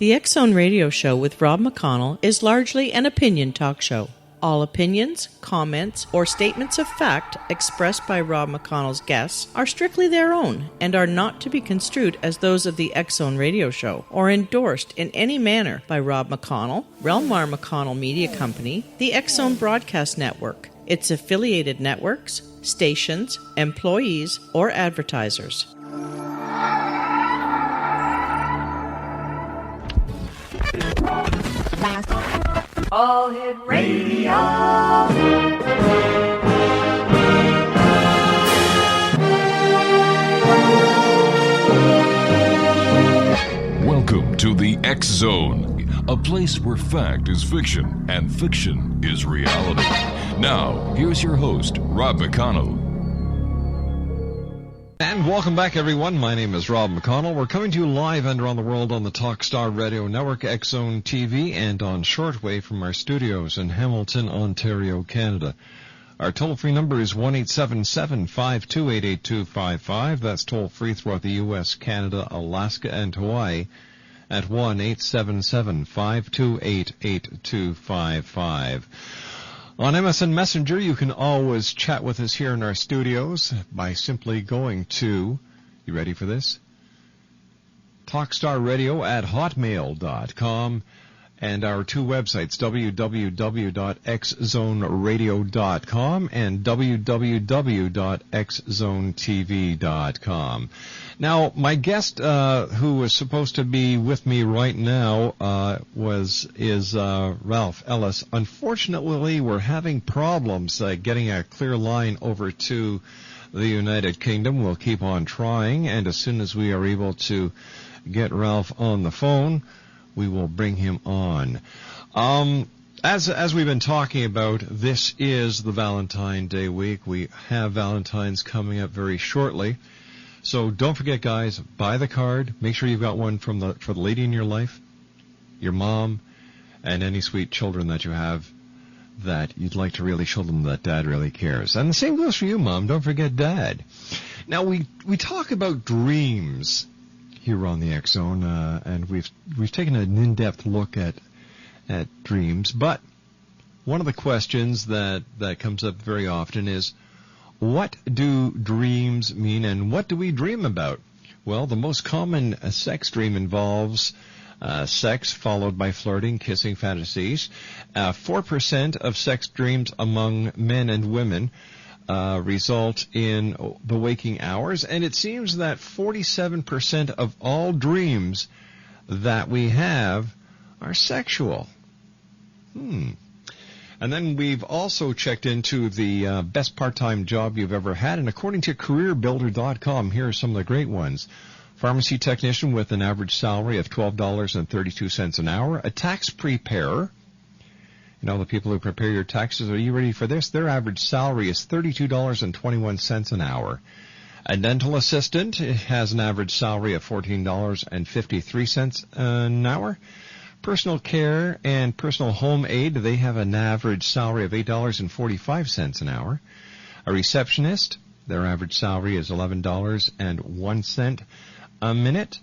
The X Zone Radio Show with Rob McConnell is largely an opinion talk show. All opinions, comments, or statements of fact expressed by Rob McConnell's guests are strictly their own and are not to be construed as those of the X Zone Radio Show or endorsed in any manner by Rob McConnell, Relmar McConnell Media Company, the X Zone Broadcast Network, its affiliated networks, stations, employees, or advertisers. All Hit Radio. Welcome to the X Zone, a place where fact is fiction and fiction is reality. Now, here's your host, Rob McConnell. And welcome back, everyone. My name is Rob McConnell. We're coming to you live and around the world on the Talkstar Radio Network, X Zone TV, and on shortwave from our studios in Hamilton, Ontario, Canada. Our toll-free number is 1-877-528-8255. That's toll-free throughout the U.S., Canada, Alaska, and Hawaii at 1-877-528-8255. On MSN Messenger, you can always chat with us here in our studios by simply going to, you ready for this? talkstarradio@hotmail.com, and our two websites, www.xzoneradio.com and www.xzonetv.com. Now, my guest, who was supposed to be with me right now, is Ralph Ellis. Unfortunately, we're having problems getting a clear line over to the United Kingdom. We'll keep on trying, and as soon as we are able to get Ralph on the phone, we will bring him on. As we've been talking about, this is the Valentine Day week. We have Valentine's coming up very shortly. So don't forget, guys, buy the card. Make sure you've got one for the lady in your life, your mom, and any sweet children that you have that you'd like to really show them that Dad really cares. And the same goes for you, Mom. Don't forget Dad. Now, we talk about dreams here on the X Zone, and we've taken an in-depth look at dreams. But one of the questions that comes up very often is, what do dreams mean, and what do we dream about? Well, the most common sex dream involves sex followed by flirting, kissing fantasies. 4% of sex dreams among men and women result in the waking hours, and it seems that 47% of all dreams that we have are sexual. And then we've also checked into the best part-time job you've ever had, and according to CareerBuilder.com, here are some of the great ones. Pharmacy technician with an average salary of $12.32 an hour. A tax preparer. You know, the people who prepare your taxes, are you ready for this? Their average salary is $32.21 an hour. A dental assistant has an average salary of $14.53 an hour. Personal care and personal home aid, they have an average salary of $8.45 an hour. A receptionist, their average salary is $11.01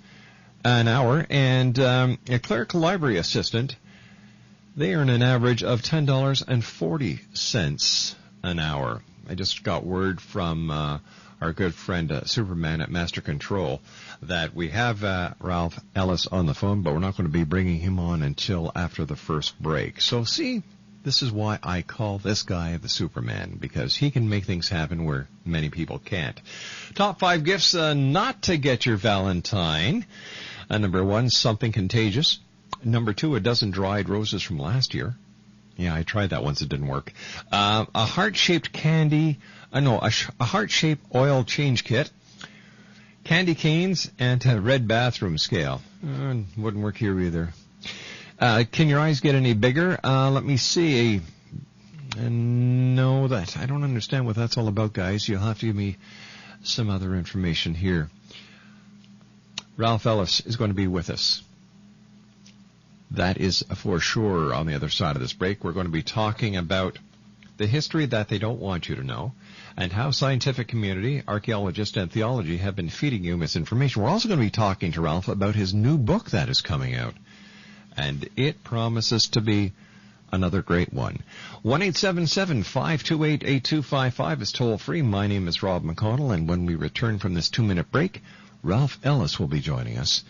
an hour. And a clerical library assistant, they earn an average of $10.40 an hour. I just got word from our good friend Superman at Master Control that we have Ralph Ellis on the phone, but we're not going to be bringing him on until after the first break. So see, this is why I call this guy the Superman, because he can make things happen where many people can't. Top 5 gifts not to get your Valentine. Number 1, something contagious. Number 2, a dozen dried roses from last year. Yeah, I tried that once. It didn't work. A heart-shaped candy. A heart-shaped oil change kit. Candy canes and a red bathroom scale. Wouldn't work here either. Can your eyes get any bigger? Let me see. No, I don't understand what that's all about, guys. You'll have to give me some other information here. Ralph Ellis is going to be with us. That is for sure on the other side of this break. We're going to be talking about the history that they don't want you to know, and how scientific community, archaeologists, and theology have been feeding you misinformation. We're also going to be talking to Ralph about his new book that is coming out. and it promises to be another great one. 1-877-528-8255 is toll-free. My name is Rob McConnell, and when we return from this 2-minute break, Ralph Ellis will be joining us.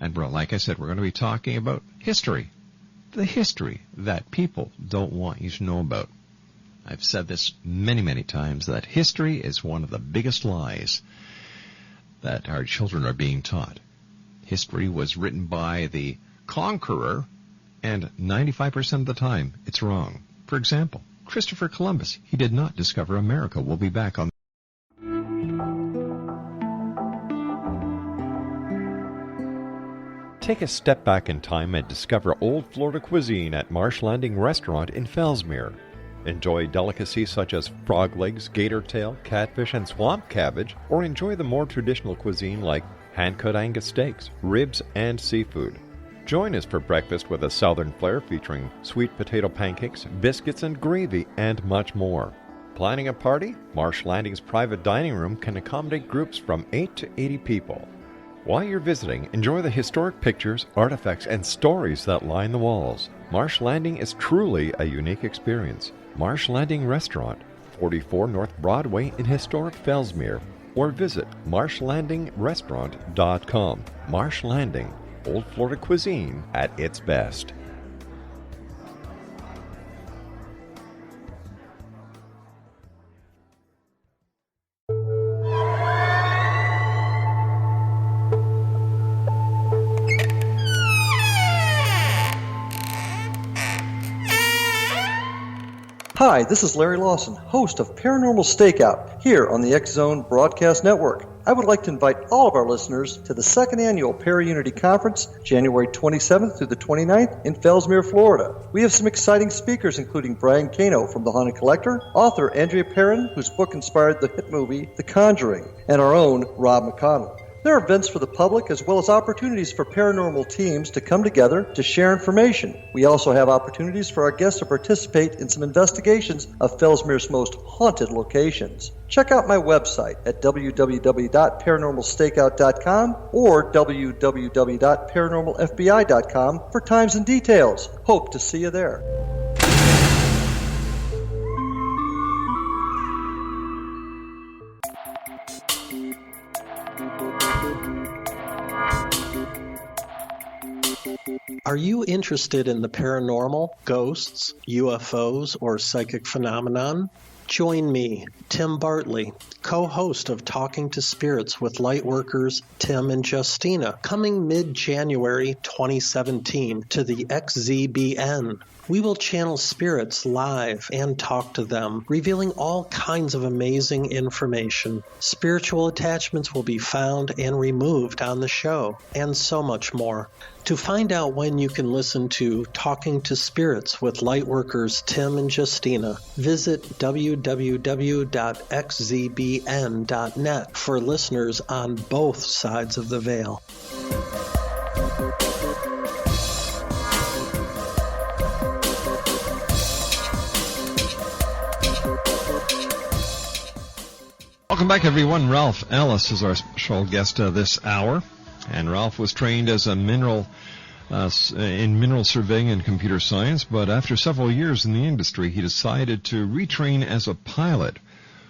And like I said, we're going to be talking about history. The history that people don't want you to know about. I've said this many, many times, that history is one of the biggest lies that our children are being taught. History was written by the conqueror, and 95% of the time, it's wrong. For example, Christopher Columbus, he did not discover America. We'll be back on. Take a step back in time and discover old Florida cuisine at Marsh Landing Restaurant in Fellsmere. Enjoy delicacies such as frog legs, gator tail, catfish, and swamp cabbage, or enjoy the more traditional cuisine like hand-cut Angus steaks, ribs, and seafood. Join us for breakfast with a southern flair featuring sweet potato pancakes, biscuits and gravy, and much more. Planning a party? Marsh Landing's private dining room can accommodate groups from 8 to 80 people. While you're visiting, enjoy the historic pictures, artifacts, and stories that line the walls. Marsh Landing is truly a unique experience. Marsh Landing Restaurant, 44 North Broadway in historic Fellsmere, or visit marshlandingrestaurant.com. Marsh Landing, old Florida cuisine at its best. Hi, this is Larry Lawson, host of Paranormal Stakeout, here on the X-Zone Broadcast Network. I would like to invite all of our listeners to the second annual Para-Unity Conference, January 27th through the 29th in Fellsmere, Florida. We have some exciting speakers, including Brian Cano from The Haunted Collector, author Andrea Perrin, whose book inspired the hit movie The Conjuring, and our own Rob McConnell. There are events for the public as well as opportunities for paranormal teams to come together to share information. We also have opportunities for our guests to participate in some investigations of Fellsmere's most haunted locations. Check out my website at www.paranormalstakeout.com or www.paranormalfbi.com for times and details. Hope to see you there. Are you interested in the paranormal, ghosts, UFOs, or psychic phenomenon? Join me, Tim Bartley, co-host of Talking to Spirits with Lightworkers Tim and Justina, coming mid-January 2017 to the XZBN. We will channel spirits live and talk to them, revealing all kinds of amazing information. Spiritual attachments will be found and removed on the show, and so much more. To find out when you can listen to Talking to Spirits with Lightworkers Tim and Justina, visit www.xzbn.net for listeners on both sides of the veil. Welcome back, everyone. Ralph Ellis is our special guest this hour. And Ralph was trained as a in mineral surveying and computer science, but after several years in the industry, he decided to retrain as a pilot.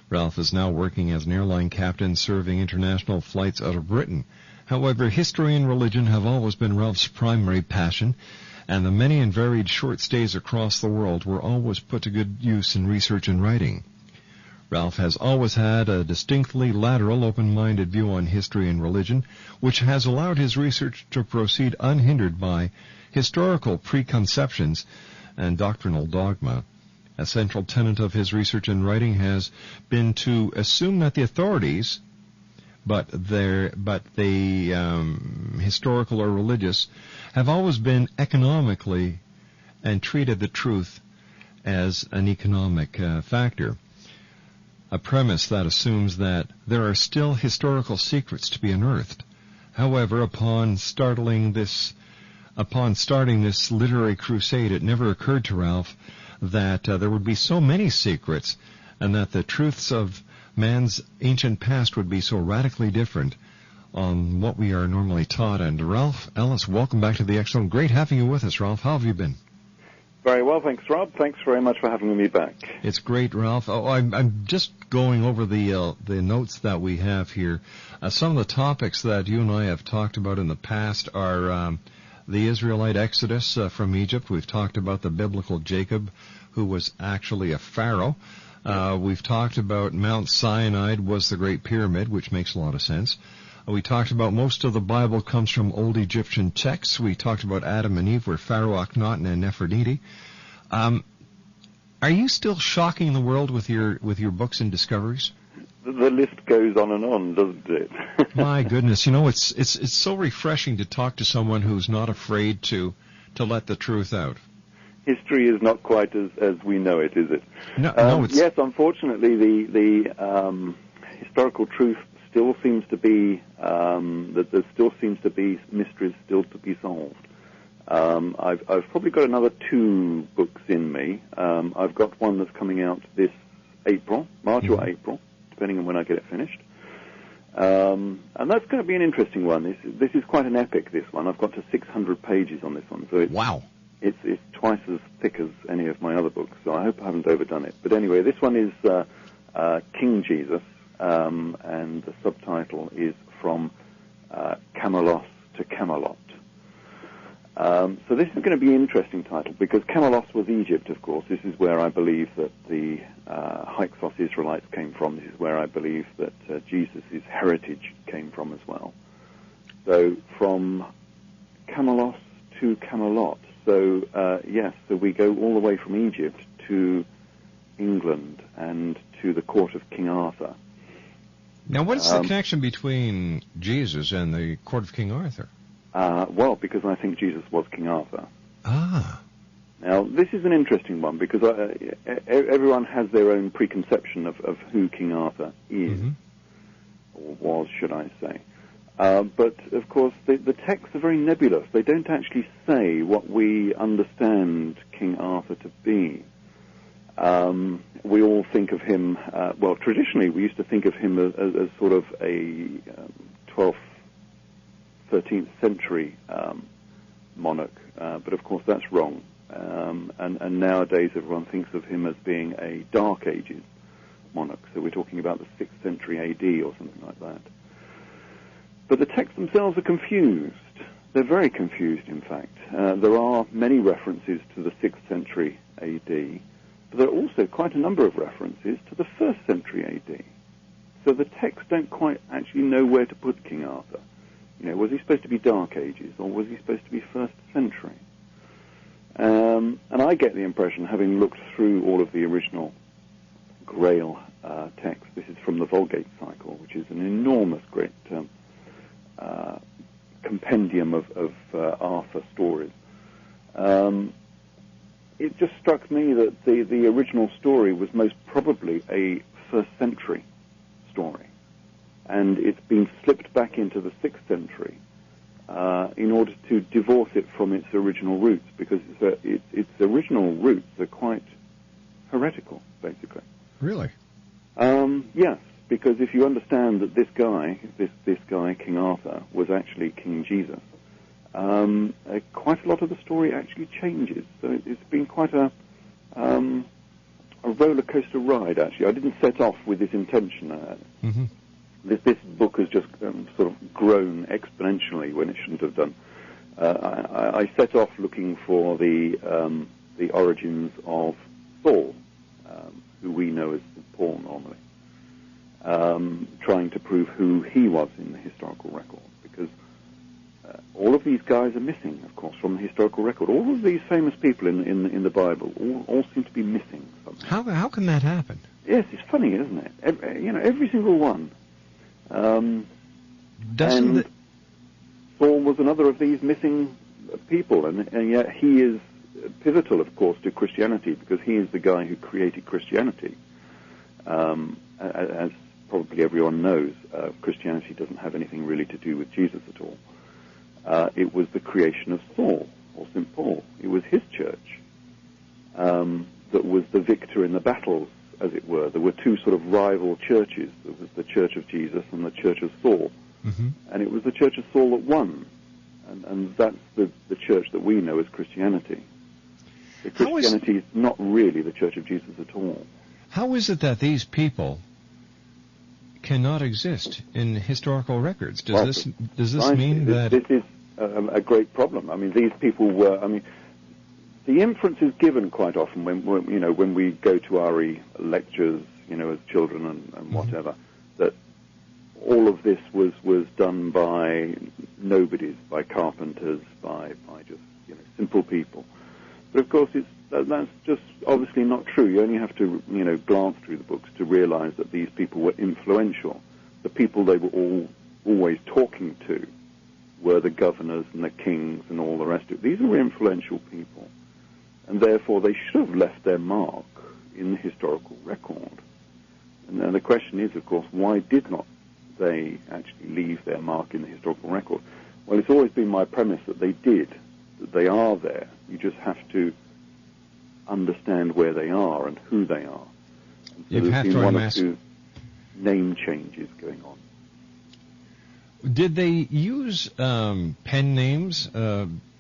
Ralph is now working as an airline captain serving international flights out of Britain. However, history and religion have always been Ralph's primary passion, and the many and varied short stays across the world were always put to good use in research and writing. Ralph has always had a distinctly lateral, open-minded view on history and religion, which has allowed his research to proceed unhindered by historical preconceptions and doctrinal dogma. A central tenet of his research and writing has been to assume that the authorities, but the historical or religious, have always been economically and treated the truth as an economic factor. A premise that assumes that there are still historical secrets to be unearthed. However, upon starting this literary crusade, it never occurred to Ralph that there would be so many secrets, and that the truths of man's ancient past would be so radically different, on what we are normally taught. And Ralph Ellis, welcome back to the X Zone. Great having you with us, Ralph. How have you been? Very well, thanks, Rob. Thanks very much for having me back. It's great, Ralph. Oh, I'm just going over the notes that we have here. Some of the topics that you and I have talked about in the past are the Israelite exodus from Egypt. We've talked about the biblical Jacob, who was actually a pharaoh. We've talked about Mount Sinai was the Great Pyramid, which makes a lot of sense. We talked about most of the Bible comes from old Egyptian texts. We talked about Adam and Eve were Pharaoh Akhenaton and Nefertiti. Are you still shocking the world with your books and discoveries? The list goes on, doesn't it? My goodness, it's so refreshing to talk to someone who's not afraid to let the truth out. History is not quite as we know it, is it? No, it's... Yes, unfortunately, the historical truth still seems to be that there still seems to be mysteries still to be solved. I've probably got another 2 books in me. I've got one that's coming out this April, March or April, depending on when I get it finished. And that's going to be an interesting one. This is quite an epic, this one. I've got to 600 pages on this one. So wow. It's twice as thick as any of my other books, so I hope I haven't overdone it. But anyway, this one is King Jesus, and the subtitle is From Camelos to Camelot. So this is going to be an interesting title, because Camelos was Egypt, of course. This is where I believe that the Hyksos Israelites came from. This is where I believe that Jesus' heritage came from as well. So from Camelos to Camelot. So, yes, so we go all the way from Egypt to England and to the court of King Arthur. Now, what's the connection between Jesus and the court of King Arthur? Well, because I think Jesus was King Arthur. Ah. Now, this is an interesting one, because everyone has their own preconception of who King Arthur is, or was, should I say. But, of course, the texts are very nebulous. They don't actually say what we understand King Arthur to be. We all think of him, well, traditionally we used to think of him as sort of a 12th, 13th century monarch, but of course that's wrong. And nowadays everyone thinks of him as being a Dark Ages monarch, so we're talking about the 6th century AD or something like that. But the texts themselves are confused. They're very confused, in fact. There are many references to the 6th century AD, but there are also quite a number of references to the 1st century AD. So the texts don't quite actually know where to put King Arthur. Was he supposed to be Dark Ages, or was he supposed to be 1st century? And I get the impression, having looked through all of the original Grail texts, this is from the Vulgate cycle, which is an enormous, great compendium of Arthur stories. It just struck me that the original story was most probably a 1st century story, and it's been slipped back into the 6th century in order to divorce it from its original roots, because its original roots are quite heretical, basically. Really? Yes, because if you understand that this guy, King Arthur, was actually King Jesus, quite a lot of the story actually changes. So it's been quite a roller coaster ride, actually. I didn't set off with this intention. This book has just sort of grown exponentially when it shouldn't have done. I set off looking for the origins of Saul, who we know as Paul normally, trying to prove who he was in the historical record, because all of these guys are missing, of course, from the historical record. All of these famous people in the Bible all seem to be missing somehow. How can that happen? Yes, it's funny, isn't it? Every single one. Saul was another of these missing people, and yet he is pivotal, of course, to Christianity, because he is the guy who created Christianity. As probably everyone knows, Christianity doesn't have anything really to do with Jesus at all. It was the creation of Saul, or St. Paul. It was his church that was the victor in the battles, as it were. There were two sort of rival churches. There was the Church of Jesus and the Church of Saul. and it was the Church of Saul that won, and that's the church that we know as Christianity. So Christianity is not really the Church of Jesus at all. How is it that these people cannot exist in historical records? Does this mean that... This is a great problem. I mean, these people were... I mean, the inference is given quite often when we go to RE lectures, as children and whatever, that all of this was done by nobodies, by carpenters, by just simple people. But of course, that's just obviously not true. You only have to glance through the books to realize that these people were influential. The people they were always talking to were the governors and the kings and all the rest of it. These were influential people, and therefore they should have left their mark in the historical record. And then the question is, of course, why did not they actually leave their mark in the historical record? Well, it's always been my premise that they did, that they are there. You just have to understand where they are and who they are. And so there's been one or two name changes going on. Did they use pen names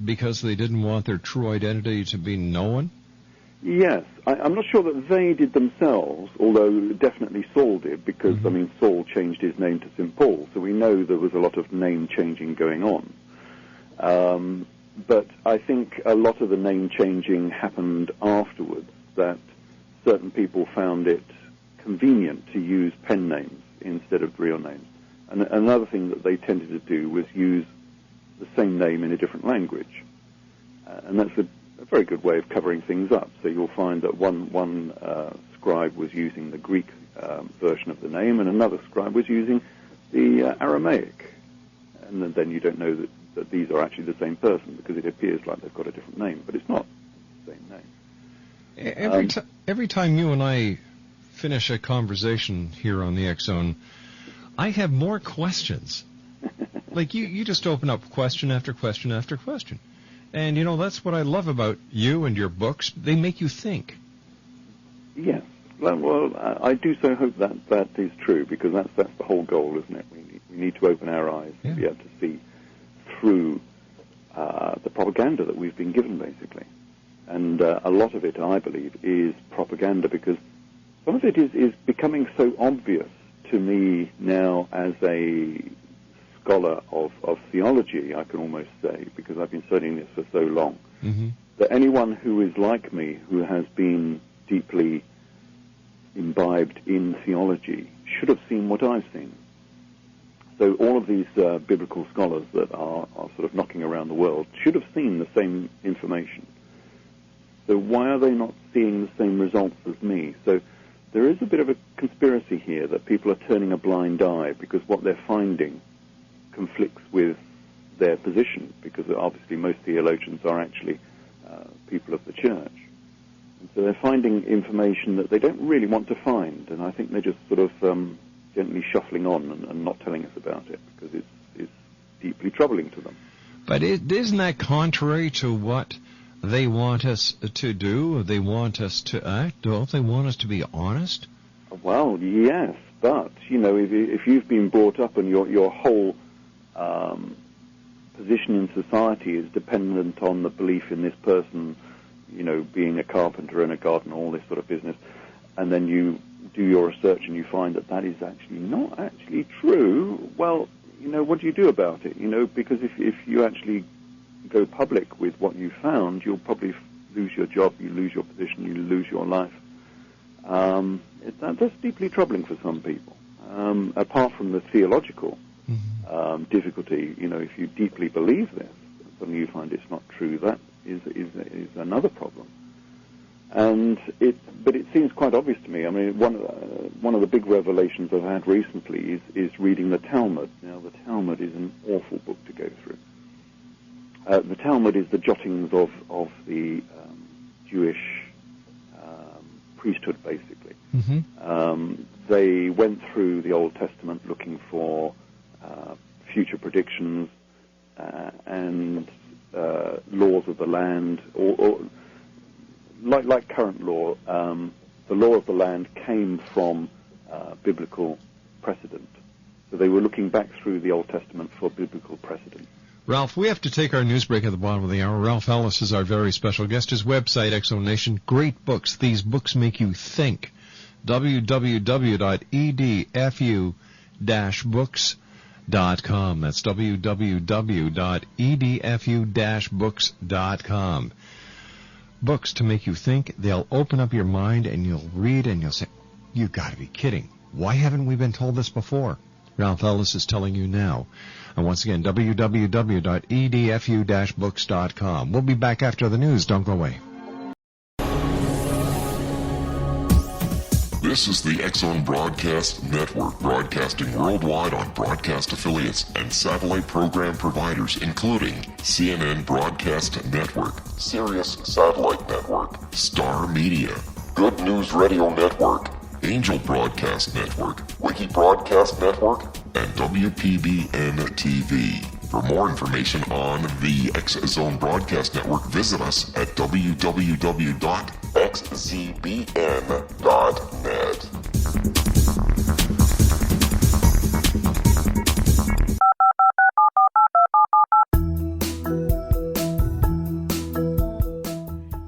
because they didn't want their true identity to be known? Yes. I'm not sure that they did themselves, although definitely Saul did, because, Saul changed his name to St. Paul, so we know there was a lot of name changing going on. But I think a lot of the name changing happened afterwards, that certain people found it convenient to use pen names instead of real names. And another thing that they tended to do was use the same name in a different language. And that's a very good way of covering things up. So you'll find that one scribe was using the Greek version of the name, and another scribe was using the Aramaic. And then you don't know that these are actually the same person, because it appears like they've got a different name, but it's not the same name. Every time you and I finish a conversation here on the X Zone, I have more questions. Like you just open up question after question after question. And, that's what I love about you and your books. They make you think. Yes. Well, I do so hope that is true, because that's the whole goal, isn't it? We need to open our eyes and be able to see through the propaganda that we've been given, basically. And a lot of it, I believe, is propaganda, because some of it is becoming so obvious to me now as a scholar of theology, I can almost say, because I've been studying this for so long, that anyone who is like me, who has been deeply imbibed in theology, should have seen what I've seen. So all of these biblical scholars that are sort of knocking around the world should have seen the same information. So why are they not seeing the same results as me? So there is a bit of a conspiracy here that people are turning a blind eye because what they're finding conflicts with their position, because obviously most theologians are actually people of the church. And so they're finding information that they don't really want to find, and I think they're just sort of gently shuffling on and not telling us about it, because it's deeply troubling to them. But isn't that contrary to what they want us to do? They want us to act? Don't they want us to be honest? Well, yes, but, if you've been brought up and your whole position in society is dependent on the belief in this person, being a carpenter and a gardener, all this sort of business, and then you do your research and you find that is actually not actually true, well, what do you do about it? Because if you actually go public with what you found, you'll probably lose your job, you lose your position, you lose your life. That's deeply troubling for some people. Apart from the theological difficulty, if you deeply believe this, suddenly you find it's not true, that is another problem. But it seems quite obvious to me. I mean, one of the big revelations I've had recently is reading the Talmud. Now, the Talmud is an awful book to go through. The Talmud is the jottings of the Jewish priesthood, basically. They went through the Old Testament looking for future predictions and laws of the land, or like current law, the law of the land came from biblical precedent. So they were looking back through the Old Testament for biblical precedent. Ralph, we have to take our news break at the bottom of the hour. Ralph Ellis is our very special guest. His website, Exo Nation, great books. These books make you think. www.edfu-books.com. That's www.edfu-books.com. Books to make you think. They'll open up your mind, and you'll read, and you'll say, "You got to be kidding. Why haven't we been told this before?" Ralph Ellis is telling you now. And once again, www.edfu-books.com. We'll be back after the news. Don't go away. This is the X-Zone Broadcast Network, broadcasting worldwide on broadcast affiliates and satellite program providers, including CNN Broadcast Network, Sirius Satellite Network, Star Media, Good News Radio Network, Angel Broadcast Network, Wiki Broadcast Network, and WPBN TV. For more information on the X-Zone Broadcast Network, visit us at www.xzbn.net.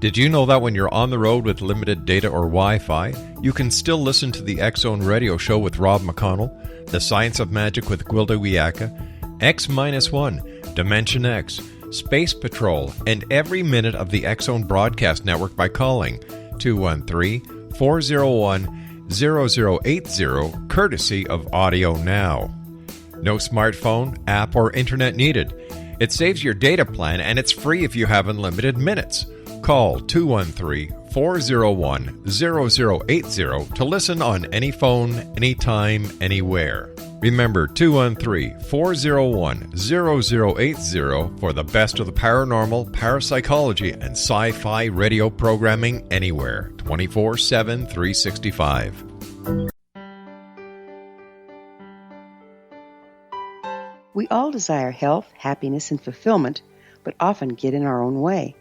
Did you know that when you're on the road with limited data or Wi-Fi, you can still listen to the X-Zone Radio Show with Rob McConnell, The Science of Magic with Gwilda Wiyaka, X-1, Dimension X, Space Patrol, and every minute of the X-Zone Broadcast Network by calling 213-401-0080, courtesy of Audio Now. No smartphone, app, or internet needed. It saves your data plan, and it's free if you have unlimited minutes. Call 213-401-0080 to listen on any phone, anytime, anywhere. Remember, 213-401-0080 for the best of the paranormal, parapsychology, and sci-fi radio programming anywhere, 24/7, 365. We all desire health, happiness, and fulfillment, but often get in our own way.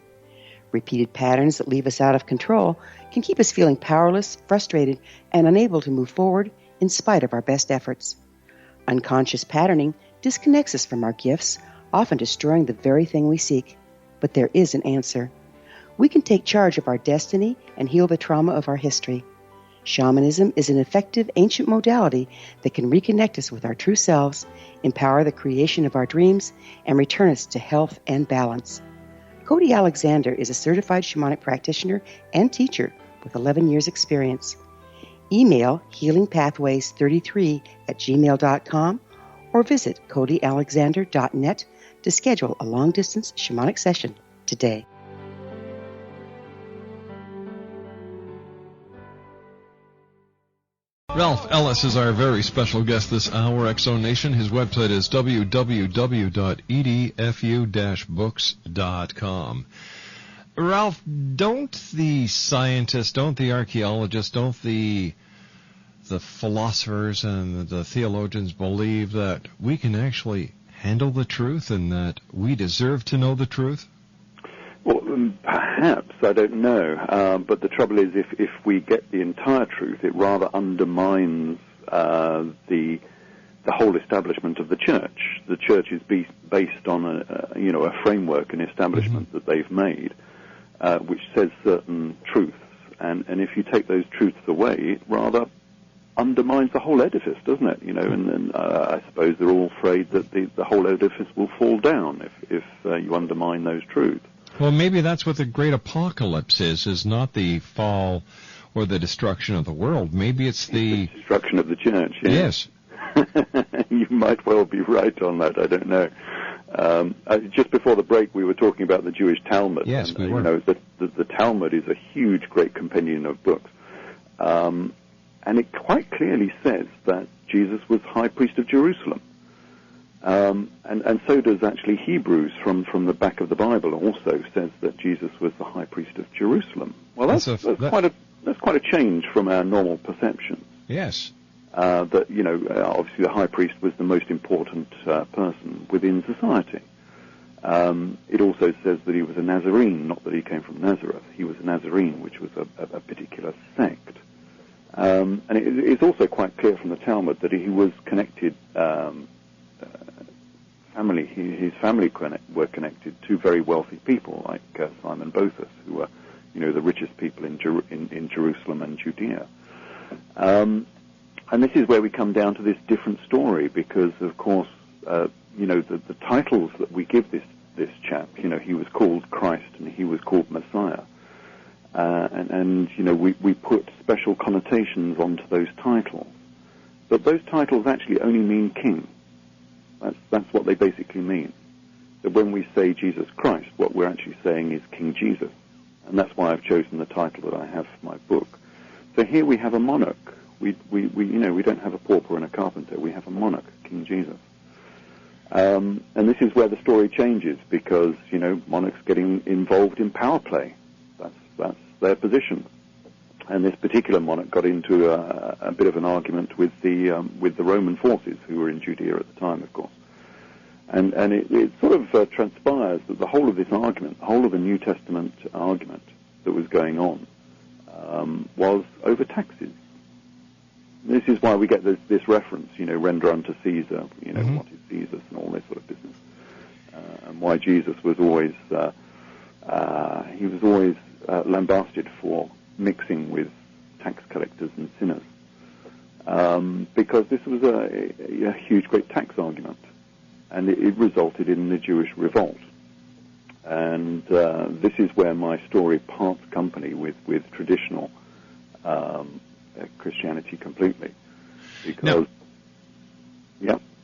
Repeated patterns that leave us out of control can keep us feeling powerless, frustrated, and unable to move forward in spite of our best efforts. Unconscious patterning disconnects us from our gifts, often destroying the very thing we seek. But there is an answer. We can take charge of our destiny and heal the trauma of our history. Shamanism is an effective ancient modality that can reconnect us with our true selves, empower the creation of our dreams, and return us to health and balance. Cody Alexander is a certified shamanic practitioner and teacher with 11 years' experience. Email healingpathways33@gmail.com or visit codyalexander.net to schedule a long-distance shamanic session today. Ralph Ellis is our very special guest this hour, Exo Nation. His website is www.edfu-books.com. Ralph, don't the scientists, don't the archaeologists, don't the philosophers and the theologians believe that we can actually handle the truth and that we deserve to know the truth? Well, perhaps, I don't know. But the trouble is, if we get the entire truth, it rather undermines the whole establishment of the church. The church is based on a framework, an establishment that they've made, which says certain truths. And if you take those truths away, it rather undermines the whole edifice, doesn't it? And I suppose they're all afraid that the whole edifice will fall down if you undermine those truths. Well, maybe that's what the great apocalypse is not the fall or the destruction of the world. Maybe it's the destruction of the church. Yeah. Yes. You might well be right on that. I don't know. Just before the break, we were talking about the Jewish Talmud. Yes, and, we were. The Talmud is a huge, great compendium of books. And it quite clearly says that Jesus was high priest of Jerusalem. And so does actually Hebrews from the back of the Bible also says that Jesus was the high priest of Jerusalem. Well, that's quite a change from our normal perceptions. Yes. That obviously the high priest was the most important person within society. It also says that he was a Nazarene, not that he came from Nazareth. He was a Nazarene, which was a particular sect. And it's also quite clear from the Talmud that he was connected, his family were connected to very wealthy people like Simon Boethus, who were, the richest people in Jerusalem and Judea. And this is where we come down to this different story, because, of course, the titles that we give this chap, he was called Christ and he was called Messiah. And we put special connotations onto those titles. But those titles actually only mean king. That's what they basically mean. So when we say Jesus Christ, what we're actually saying is King Jesus. And that's why I've chosen the title that I have for my book. So here we have a monarch. We don't have a pauper and a carpenter. We have a monarch, King Jesus. And this is where the story changes, because, monarchs getting involved in power play. That's their position. And this particular monarch got into a bit of an argument with the Roman forces who were in Judea at the time, of course. And it sort of transpires that the whole of this argument, the whole of the New Testament argument that was going on, was over taxes. This is why we get this reference, render unto Caesar, what is Caesar's and all this sort of business. And why Jesus was always, lambasted for mixing with tax collectors and sinners, because this was a huge, great tax argument, and it resulted in the Jewish revolt. And this is where my story parts company with traditional Christianity completely, because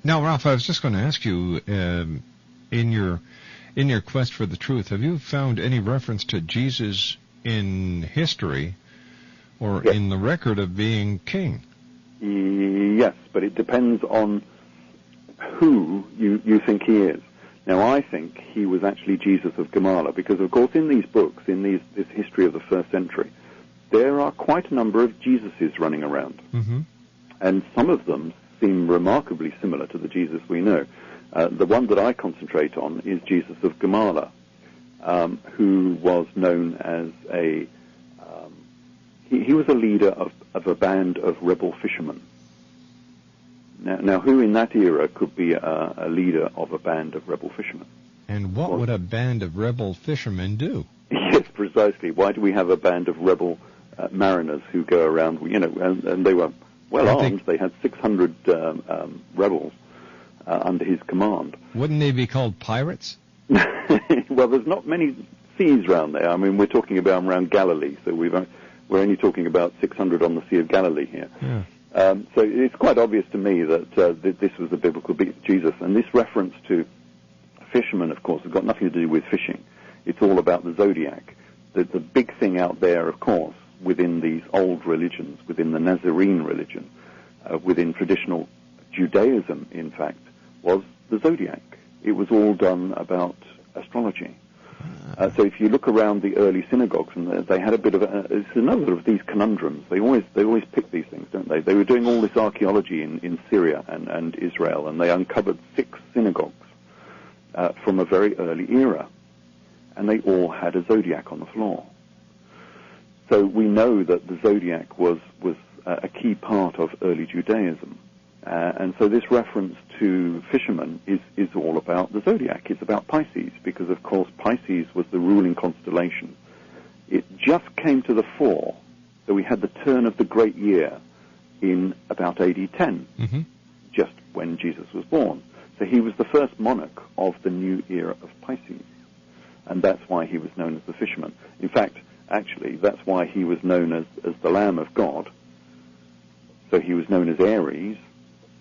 Now, Ralph, I was just going to ask you, in your quest for the truth, have you found any reference to Jesus in history or in the record of being king? Yes, but it depends on who you think he is. Now, I think he was actually Jesus of Gamala, because, of course, in these books, in this history of the first century, there are quite a number of Jesuses running around. Mm-hmm. And some of them seem remarkably similar to the Jesus we know. The one that I concentrate on is Jesus of Gamala, who was known as he was a leader of a band of rebel fishermen. Now, who in that era could be a leader of a band of rebel fishermen? And what would a band of rebel fishermen do? Yes, precisely. Why do we have a band of rebel mariners who go around, and they were well armed. They had 600 rebels under his command. Wouldn't they be called pirates? Well, there's not many seas around there. I mean, we're talking about around Galilee, so we're only talking about 600 on the Sea of Galilee here. Yeah. So it's quite obvious to me that this was the biblical Jesus. And this reference to fishermen, of course, has got nothing to do with fishing. It's all about the zodiac. The big thing out there, of course, within these old religions, within the Nazarene religion, within traditional Judaism, in fact, was the zodiac. It was all done about astrology. So if you look around the early synagogues, and they had a bit of it's another of these conundrums. They always pick these things, don't they? They were doing all this archaeology in Syria and Israel, and they uncovered 6 synagogues from a very early era, and they all had a zodiac on the floor. So we know that the zodiac was a key part of early Judaism. And so this reference to fishermen is all about the zodiac. It's about Pisces, because, of course, Pisces was the ruling constellation. It just came to the fore, so we had the turn of the great year in about AD 10, just when Jesus was born. So he was the first monarch of the new era of Pisces, and that's why he was known as the fisherman. In fact, actually, that's why he was known as the Lamb of God. So he was known as Aries,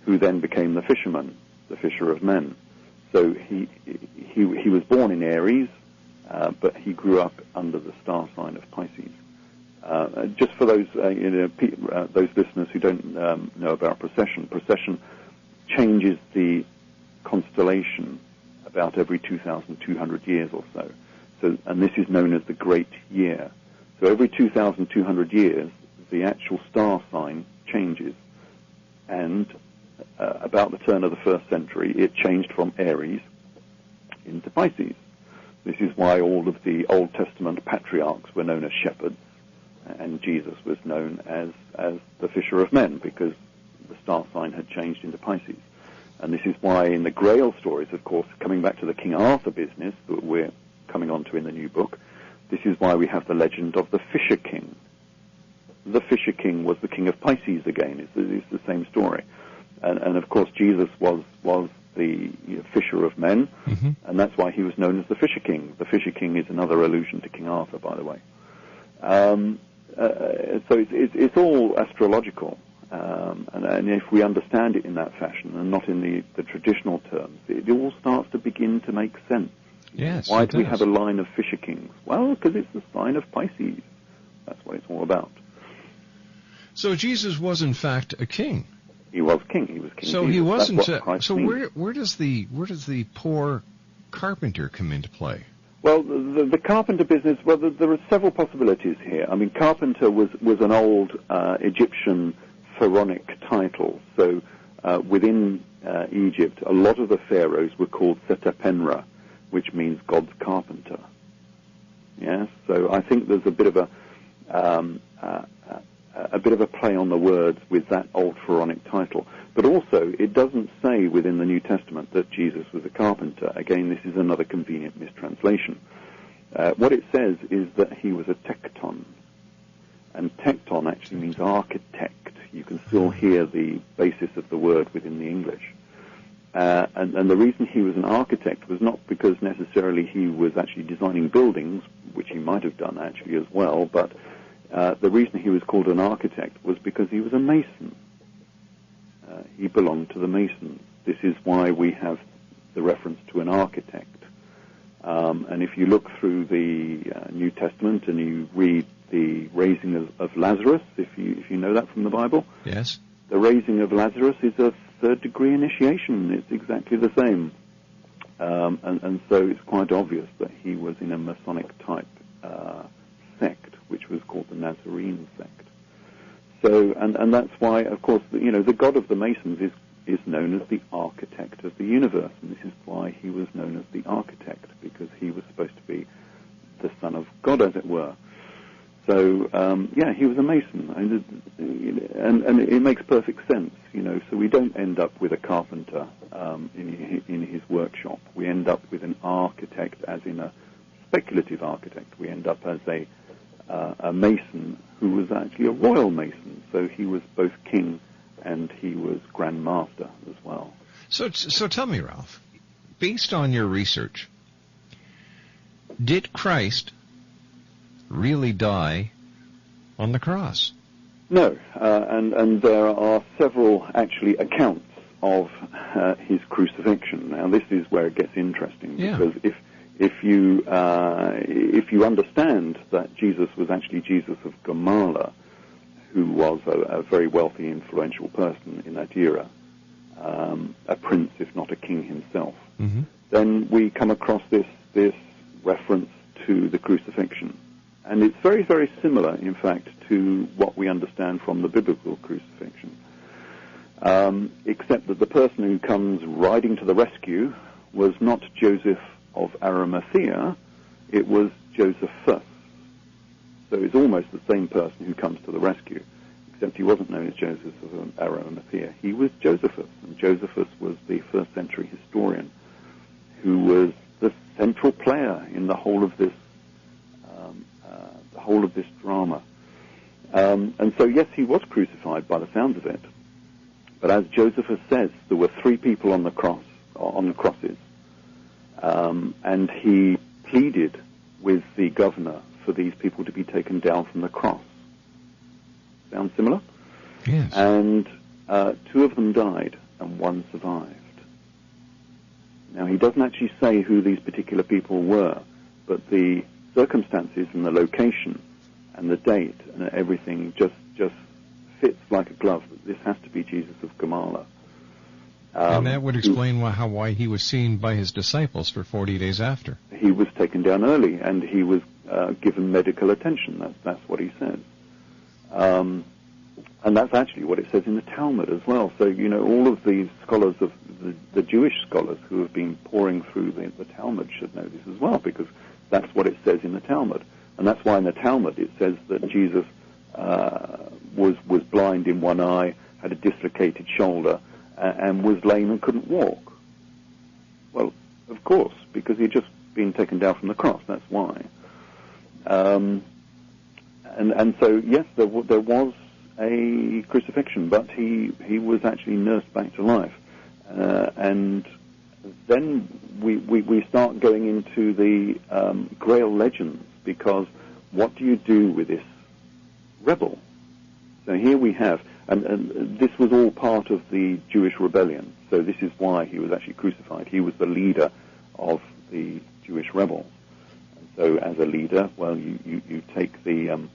who then became the fisherman, the fisher of men. So he was born in Aries, but he grew up under the star sign of Pisces. Just for those those listeners who don't know about precession changes the constellation about every 2,200 years or so. And this is known as the Great Year. So every 2,200 years, the actual star sign changes, and about the turn of the first century, it changed from Aries into Pisces. This is why all of the Old Testament patriarchs were known as shepherds, and Jesus was known as as the fisher of men, because the star sign had changed into Pisces. And this is why in the Grail stories, of course, coming back to the King Arthur business that we're coming on to in the new book, this is why we have the legend of the Fisher King. The Fisher King was the king of Pisces again. It's the same story. And of course, Jesus was the fisher of men, and that's why he was known as the Fisher King. The Fisher King is another allusion to King Arthur, by the way. So it's all astrological. And if we understand it in that fashion and not in the traditional terms, it all starts to begin to make sense. Yes. Why do we have a line of Fisher Kings? Well, because it's the sign of Pisces. That's what it's all about. So Jesus was in fact a king. He was king. He was king. So Jesus. he wasn't. So where does the poor carpenter come into play? Well, the carpenter business. Well, there are several possibilities here. I mean, carpenter was an old Egyptian pharaonic title. So within Egypt, a lot of the pharaohs were called Setapenra, which means God's carpenter. Yes. So I think there's a bit of a play on the words with that old pharaonic title. But also, it doesn't say within the New Testament that Jesus was a carpenter. Again, this is another convenient mistranslation. What it says is that he was a tekton. And tekton actually means architect. You can still hear the basis of the word within the English. And the reason he was an architect was not because necessarily he was actually designing buildings, which he might have done actually as well, but the reason he was called an architect was because he was a mason. He belonged to the Masons. This is why we have the reference to an architect. And if you look through the New Testament and you read the raising of Lazarus, if you know that from the Bible, yes, the raising of Lazarus is a third-degree initiation. It's exactly the same. And so it's quite obvious that he was in a Masonic-type sect, which was called the Nazarene sect. So, and that's why, of course, the God of the Masons is known as the architect of the universe, and this is why he was known as the architect, because he was supposed to be the son of God, as it were. So, he was a Mason, and it makes perfect sense, so we don't end up with a carpenter in his workshop. We end up with an architect, as in a speculative architect. We end up as a Mason who was actually a royal Mason, so he was both king and he was Grand Master as well. So tell me, Ralph, based on your research, did Christ really die on the cross? No, and there are several actually accounts of his crucifixion. Now this is where it gets interesting, because if you understand that Jesus was actually Jesus of Gamala, who was a very wealthy, influential person in that era, a prince, if not a king himself, then we come across this reference to the crucifixion. And it's very, very similar, in fact, to what we understand from the biblical crucifixion, except that the person who comes riding to the rescue was not Joseph of Arimathea, it was Josephus. So it's almost the same person who comes to the rescue, except he wasn't known as Joseph of Arimathea. He was Josephus, and Josephus was the first century historian who was the central player in the whole of this drama. And so, yes, he was crucified by the sounds of it. But as Josephus says, there were 3 people on the crosses, and he pleaded with the governor for these people to be taken down from the cross. Sound similar? Yes. And 2 of them died, and 1 survived. Now, he doesn't actually say who these particular people were, but the circumstances and the location and the date and everything just fits like a glove. This has to be Jesus of Gamala. And that would explain why he was seen by his disciples for 40 days after. He was taken down early, and he was given medical attention. That's what he says. And that's actually what it says in the Talmud as well. So, all of these scholars, of the Jewish scholars who have been poring through the Talmud should know this as well, because that's what it says in the Talmud. And that's why in the Talmud it says that Jesus was blind in one eye, had a dislocated shoulder, and was lame and couldn't walk? Well, of course, because he'd just been taken down from the cross. That's why. And so, yes, there was a crucifixion, but he was actually nursed back to life. And then we start going into the Grail legends, because what do you do with this rebel? So here we have, and this was all part of the Jewish rebellion, so this is why he was actually crucified. He was the leader of the Jewish rebels. And so as a leader, well, you take the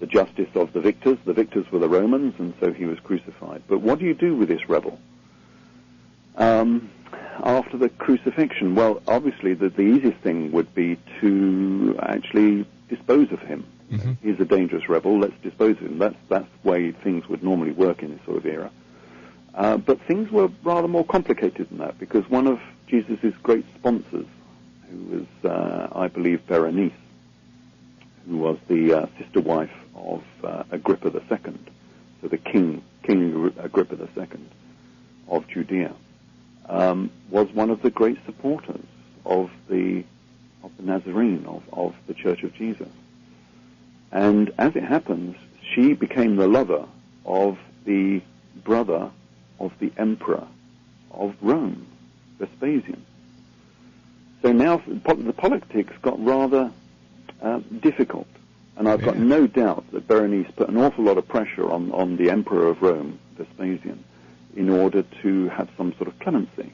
justice of the victors. The victors were the Romans, and so he was crucified. But what do you do with this rebel? After the crucifixion, well, obviously the easiest thing would be to actually dispose of him. Mm-hmm. He's a dangerous rebel, let's dispose of him. That's the way things would normally work in this sort of era. But things were rather more complicated than that, because one of Jesus' great sponsors, who was, I believe, Berenice, who was the sister wife of Agrippa II, so the King Agrippa II of Judea, was one of the great supporters of the Nazarene, of the Church of Jesus. And as it happens, she became the lover of the brother of the emperor of Rome, Vespasian. So now the politics got rather difficult. And I've got no doubt that Berenice put an awful lot of pressure on the emperor of Rome, Vespasian, in order to have some sort of clemency.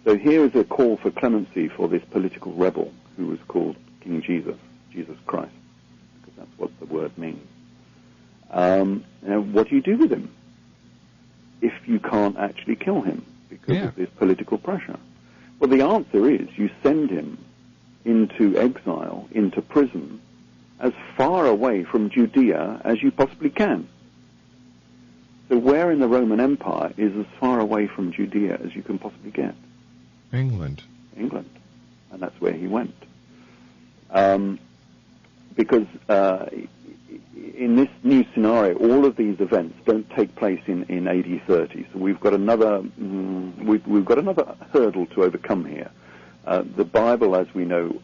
So here is a call for clemency for this political rebel who was called King Jesus Christ, because that's what the word means. Now, what do you do with him if you can't actually kill him because of this political pressure? Well, the answer is you send him into exile, into prison, as far away from Judea as you possibly can. So where in the Roman Empire is as far away from Judea as you can possibly get? England. And that's where he went. Because in this new scenario, all of these events don't take place in AD 30. So we've got another hurdle to overcome here. The Bible, as we know,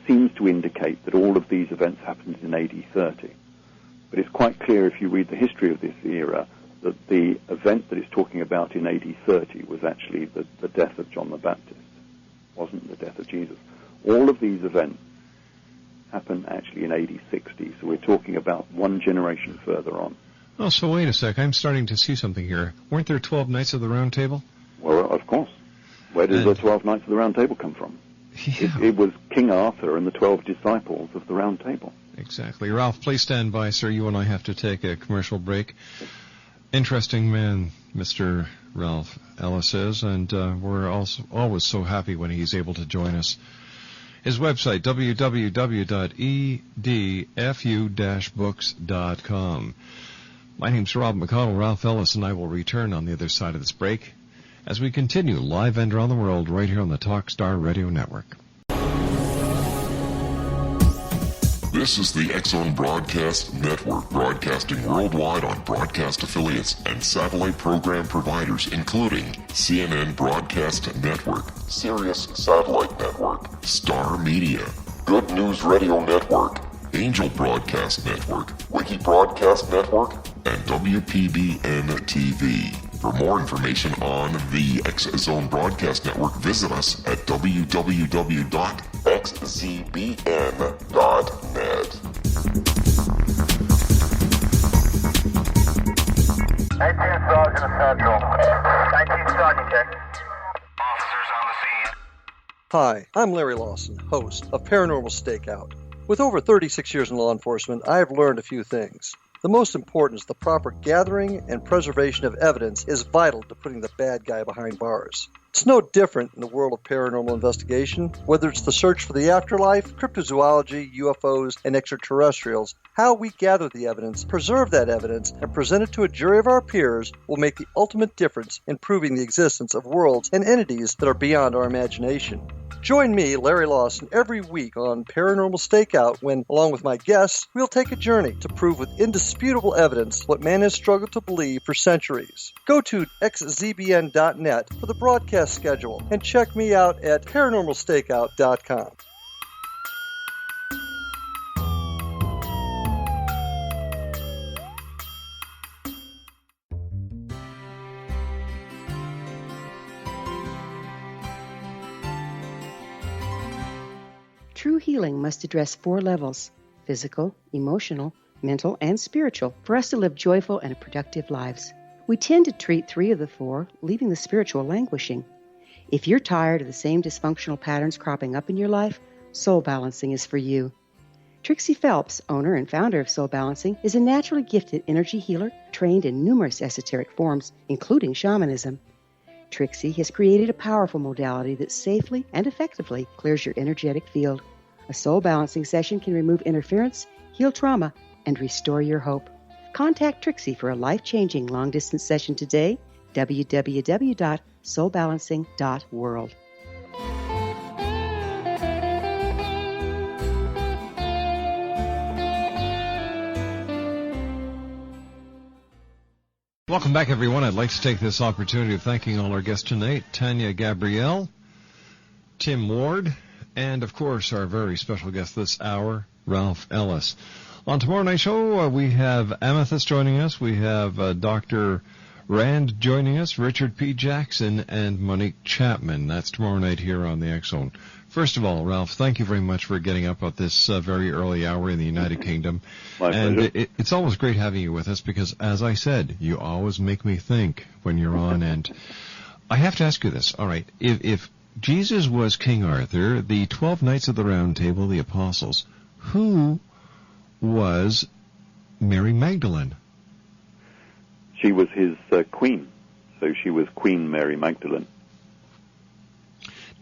seems to indicate that all of these events happened in AD 30. But it's quite clear if you read the history of this era that the event that it's talking about in AD 30 was actually the death of John the Baptist. It wasn't the death of Jesus. All of these events happened actually in AD 60, so we're talking about one generation further on. Oh, so wait a sec. I'm starting to see something here. Weren't there 12 Knights of the Round Table? Well, of course. Where did the 12 Knights of the Round Table come from? Yeah. It was King Arthur and the 12 disciples of the Round Table. Exactly. Ralph, please stand by, sir. You and I have to take a commercial break. Interesting man, Mr. Ralph Ellis is, and we're also always so happy when he's able to join us. His website, www.edfu-books.com. My name's Rob McConnell, Ralph Ellis, and I will return on the other side of this break as we continue live and around the world right here on the Talkstar Radio Network. This is the X-Zone Broadcast Network, broadcasting worldwide on broadcast affiliates and satellite program providers, including CNN Broadcast Network, Sirius Satellite Network, Star Media, Good News Radio Network, Angel Broadcast Network, Wiki Broadcast Network, and WPBN TV. For more information on the X-Zone Broadcast Network, visit us at www.xzbn.net. 19 Sergeant Essential. 19 Sergeant check. Officers on the scene. Hi, I'm Larry Lawson, host of Paranormal Stakeout. With over 36 years in law enforcement, I have learned a few things. The most important is the proper gathering and preservation of evidence is vital to putting the bad guy behind bars. It's no different in the world of paranormal investigation. Whether it's the search for the afterlife, cryptozoology, UFOs, and extraterrestrials, how we gather the evidence, preserve that evidence, and present it to a jury of our peers will make the ultimate difference in proving the existence of worlds and entities that are beyond our imagination. Join me, Larry Lawson, every week on Paranormal Stakeout when, along with my guests, we'll take a journey to prove with indisputable evidence what man has struggled to believe for centuries. Go to xzbn.net for the broadcast schedule and check me out at paranormalstakeout.com. True healing must address 4 levels: physical, emotional, mental, and spiritual, for us to live joyful and productive lives. We tend to treat 3 of the 4, leaving the spiritual languishing. If you're tired of the same dysfunctional patterns cropping up in your life, Soul Balancing is for you. Trixie Phelps, owner and founder of Soul Balancing, is a naturally gifted energy healer trained in numerous esoteric forms, including shamanism. Trixie has created a powerful modality that safely and effectively clears your energetic field. A soul balancing session can remove interference, heal trauma, and restore your hope. Contact Trixie for a life-changing long-distance session today, www.soulbalancing.world. Welcome back, everyone. I'd like to take this opportunity of thanking all our guests tonight, Tanya Gabrielle, Tim Ward, and, of course, our very special guest this hour, Ralph Ellis. On tomorrow night's show, we have Amethyst joining us. We have Dr. Rand joining us, Richard P. Jackson, and Monique Chapman. That's tomorrow night here on the X-Zone. First of all, Ralph, thank you very much for getting up at this very early hour in the United Kingdom. My pleasure. It's always great having you with us because, as I said, you always make me think when you're on. And I have to ask you this. All right, if Jesus was King Arthur, the 12 Knights of the Round Table, the Apostles, who was Mary Magdalene? She was his queen, so she was Queen Mary Magdalene.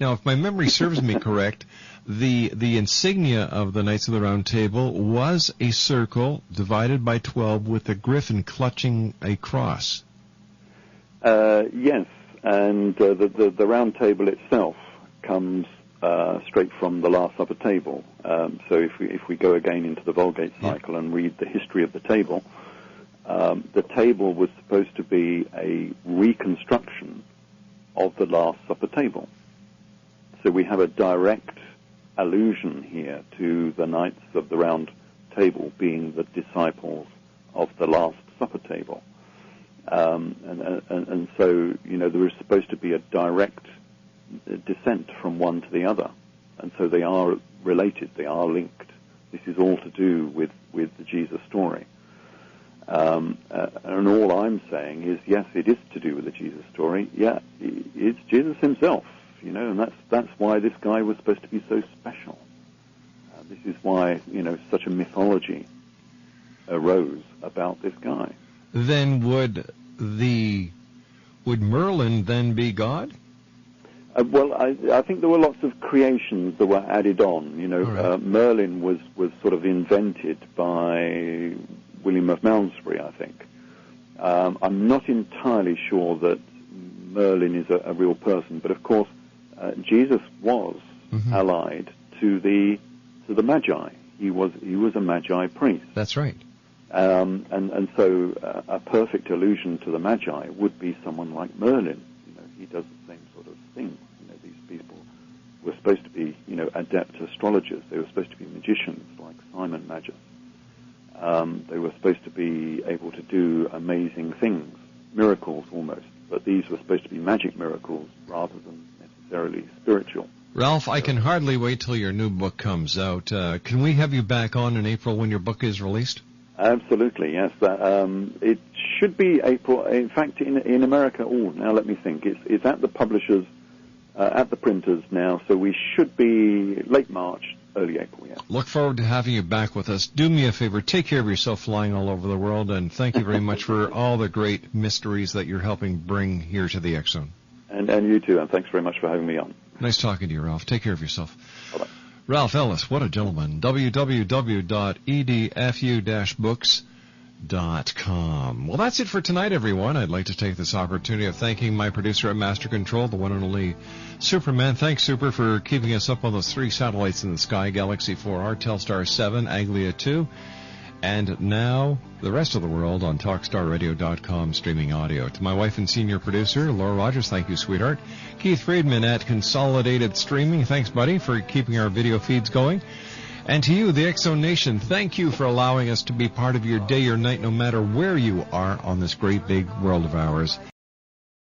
Now, if my memory serves me correct, the insignia of the Knights of the Round Table was a circle divided by 12 with a griffin clutching a cross. Yes, and the Round Table itself comes straight from the Last Supper table. So if we go again into the Vulgate cycle and read the history of the table was supposed to be a reconstruction of the Last Supper table. So we have a direct allusion here to the Knights of the Round Table being the disciples of the Last Supper table. And so, there is supposed to be a direct descent from one to the other. And so they are related, they are linked. This is all to do with the Jesus story. And all I'm saying is, yes, it is to do with the Jesus story. Yeah, it's Jesus himself. And that's why this guy was supposed to be so special. This is why, such a mythology arose about this guy. Then would Merlin then be God? Well, I think there were lots of creations that were added on. Right. Merlin was sort of invented by William of Malmesbury, I think. I'm not entirely sure that Merlin is a real person, but of course, Jesus was allied to the Magi. He was a Magi priest. That's right. And so a perfect allusion to the Magi would be someone like Merlin. He does the same sort of thing. These people were supposed to be, adept astrologers. They were supposed to be magicians like Simon Magus. They were supposed to be able to do amazing things, miracles almost. But these were supposed to be magic miracles rather than necessarily spiritual. Ralph, I can hardly wait till your new book comes out. Can we have you back on in April when your book is released? Absolutely, yes. It should be April. In fact, in America, now let me think. It's at the publishers, at the printers now, so we should be late March, early April, yeah. Look forward to having you back with us. Do me a favor, take care of yourself flying all over the world, and thank you very much for all the great mysteries that you're helping bring here to the X-Zone. And you too, and thanks very much for having me on. Nice talking to you, Ralph. Take care of yourself. Bye-bye. Ralph Ellis, what a gentleman. www.edfu-books.com Well, that's it for tonight, everyone. I'd like to take this opportunity of thanking my producer at Master Control, the one and only Superman. Thanks, Super, for keeping us up on those 3 satellites in the sky, Galaxy 4R, Telstar 7, Anglia 2, and now the rest of the world on TalkStarRadio.com streaming audio. To my wife and senior producer, Laura Rogers, thank you, sweetheart. Keith Friedman at Consolidated Streaming, thanks, buddy, for keeping our video feeds going. And to you, the X-Zone Nation, thank you for allowing us to be part of your day or night, no matter where you are on this great big world of ours.